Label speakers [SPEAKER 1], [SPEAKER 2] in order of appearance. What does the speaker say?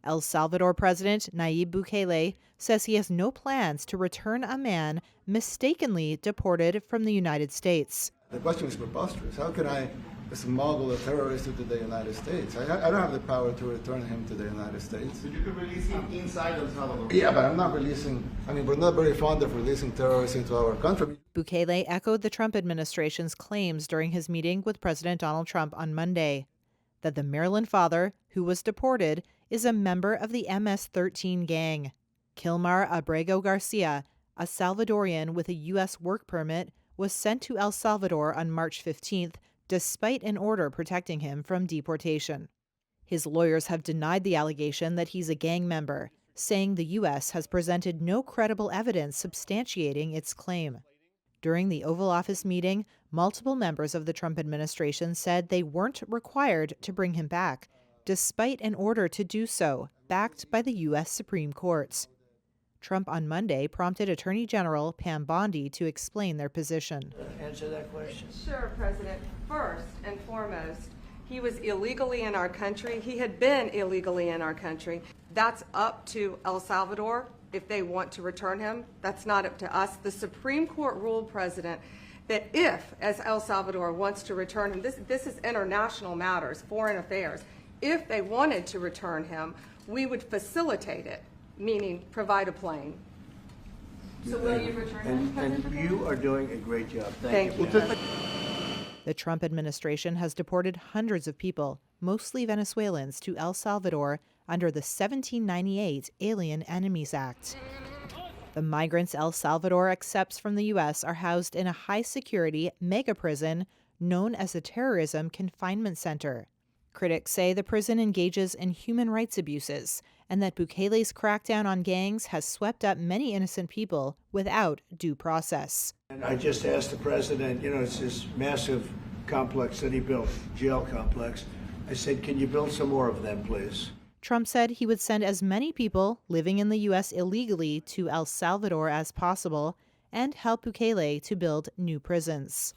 [SPEAKER 1] El Salvador President Nayib Bukele says he has no plans to return a man mistakenly deported from the United States.
[SPEAKER 2] The question is preposterous. How can I smuggle a terrorist into the United States? I don't have the power to return him to the United States.
[SPEAKER 3] But you could release him inside El Salvador.
[SPEAKER 2] Yeah, but I'm not releasing, we're not very fond of releasing terrorists into our country.
[SPEAKER 1] Bukele echoed the Trump administration's claims during his meeting with President Donald Trump on Monday that the Maryland father, who was deported, is a member of the MS-13 gang. Kilmar Abrego Garcia, a Salvadorian with a U.S. work permit, was sent to El Salvador on March 15th despite an order protecting him from deportation. His lawyers have denied the allegation that he's a gang member, saying the U.S. has presented no credible evidence substantiating its claim. During the Oval Office meeting, multiple members of the Trump administration said they weren't required to bring him back, despite an order to do so, backed by the U.S. Supreme Court. Trump on Monday prompted Attorney General Pam Bondi to explain their position.
[SPEAKER 4] Answer that question.
[SPEAKER 5] Sure, President. First and foremost, he was illegally in our country. He had been illegally in our country. That's up to El Salvador if they want to return him. That's not up to us. The Supreme Court ruled, President, that if, as El Salvador wants to return him, this is international matters, foreign affairs, if they wanted to return him, we would facilitate it, meaning provide a plane. So will you return him?
[SPEAKER 4] And you are doing a great job.
[SPEAKER 5] Thank you.
[SPEAKER 1] The Trump administration has deported hundreds of people, mostly Venezuelans, to El Salvador under the 1798 Alien Enemies Act. The migrants El Salvador accepts from the U.S. are housed in a high-security mega prison known as the Terrorism Confinement Center. Critics say the prison engages in human rights abuses and that Bukele's crackdown on gangs has swept up many innocent people without due process.
[SPEAKER 4] And I just asked the president, it's this massive complex that he built, jail complex. I said, can you build some more of them, please?
[SPEAKER 1] Trump said he would send as many people living in the U.S. illegally to El Salvador as possible and help Bukele to build new prisons.